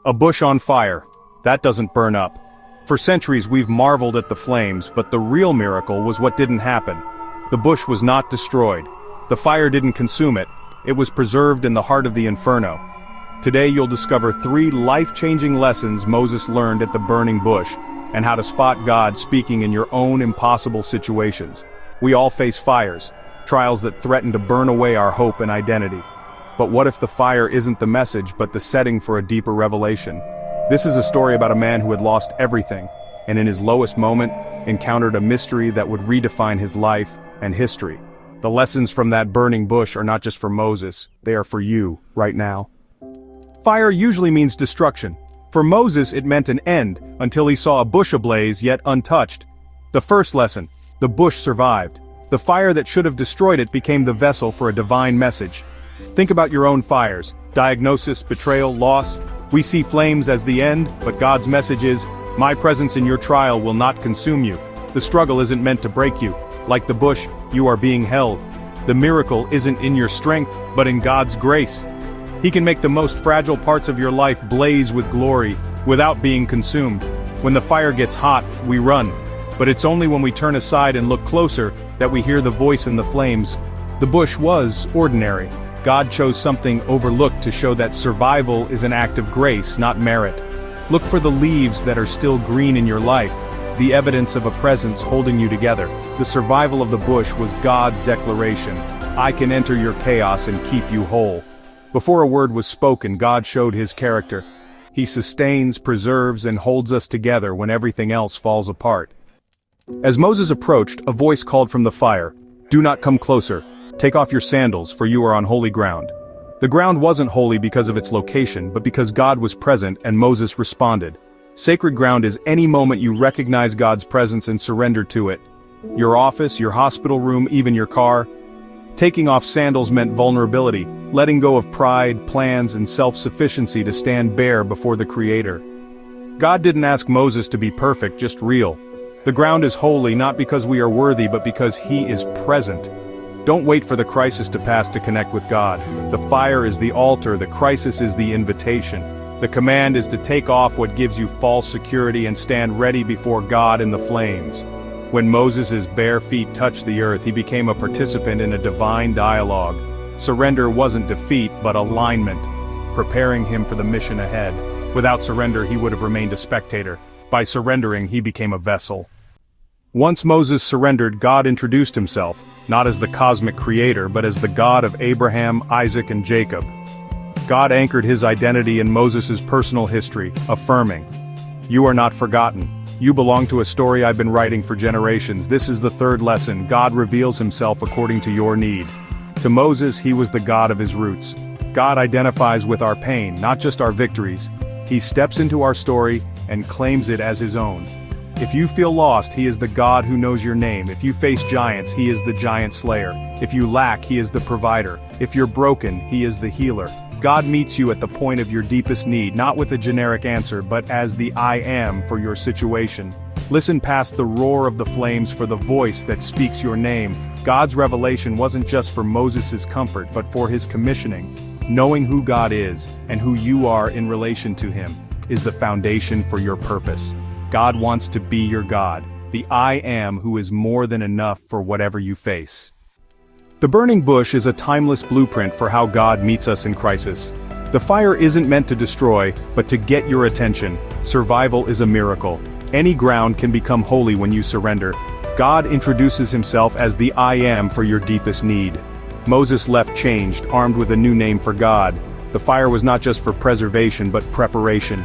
A bush on fire. That doesn't burn up. For centuries we've marveled at the flames, but the real miracle was what didn't happen. The bush was not destroyed. The fire didn't consume it. It was preserved in the heart of the inferno. Today you'll discover 3 life-changing lessons Moses learned at the burning bush, and how to spot God speaking in your own impossible situations. We all face fires, trials that threaten to burn away our hope and identity. But what if the fire isn't the message but the setting for a deeper revelation? This is a story about a man who had lost everything, and in his lowest moment, encountered a mystery that would redefine his life and history. The lessons from that burning bush are not just for Moses, they are for you, right now. Fire usually means destruction. For Moses it meant an end, until he saw a bush ablaze yet untouched. The first lesson: the bush survived. The fire that should have destroyed it became the vessel for a divine message. Think about your own fires: diagnosis, betrayal, loss. We see flames as the end, but God's message is, my presence in your trial will not consume you. The struggle isn't meant to break you. Like the bush, you are being held. The miracle isn't in your strength, but in God's grace. He can make the most fragile parts of your life blaze with glory, without being consumed. When the fire gets hot, we run. But it's only when we turn aside and look closer, that we hear the voice in the flames. The bush was ordinary. God chose something overlooked to show that survival is an act of grace, not merit. Look for the leaves that are still green in your life, the evidence of a presence holding you together. The survival of the bush was God's declaration: I can enter your chaos and keep you whole. Before a word was spoken, God showed his character. He sustains, preserves, and holds us together when everything else falls apart. As Moses approached, a voice called from the fire, "Do not come closer. Take off your sandals, for you are on holy ground." The ground wasn't holy because of its location, but because God was present and Moses responded. Sacred ground is any moment you recognize God's presence and surrender to it. Your office, your hospital room, even your car. Taking off sandals meant vulnerability, letting go of pride, plans, and self-sufficiency to stand bare before the Creator. God didn't ask Moses to be perfect, just real. The ground is holy not because we are worthy, but because He is present. Don't wait for the crisis to pass to connect with God. The fire is the altar, the crisis is the invitation. The command is to take off what gives you false security and stand ready before God in the flames. When Moses' bare feet touched the earth, he became a participant in a divine dialogue. Surrender wasn't defeat, but alignment, preparing him for the mission ahead. Without surrender, he would have remained a spectator. By surrendering, he became a vessel. Once Moses surrendered, God introduced himself, not as the cosmic creator, but as the God of Abraham, Isaac, and Jacob. God anchored his identity in Moses' personal history, affirming, "You are not forgotten. You belong to a story I've been writing for generations." This is the third lesson: God reveals himself according to your need. To Moses, he was the God of his roots. God identifies with our pain, not just our victories. He steps into our story and claims it as his own. If you feel lost, he is the God who knows your name. If you face giants, he is the giant slayer. If you lack, he is the provider. If you're broken, he is the healer. God meets you at the point of your deepest need, not with a generic answer, but as the I am for your situation. Listen past the roar of the flames for the voice that speaks your name. God's revelation wasn't just for Moses' comfort, but for his commissioning. Knowing who God is, and who you are in relation to him, is the foundation for your purpose. God wants to be your God, the I am who is more than enough for whatever you face. The burning bush is a timeless blueprint for how God meets us in crisis. The fire isn't meant to destroy, but to get your attention. Survival is a miracle. Any ground can become holy when you surrender. God introduces himself as the I am for your deepest need. Moses left changed, armed with a new name for God. The fire was not just for preservation, but preparation.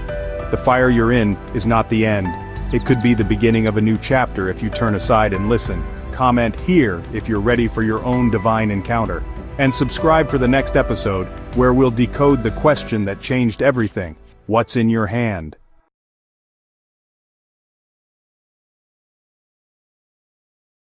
The fire you're in is not the end. It could be the beginning of a new chapter if you turn aside and listen. Comment here if you're ready for your own divine encounter. And subscribe for the next episode, where we'll decode the question that changed everything: what's in your hand?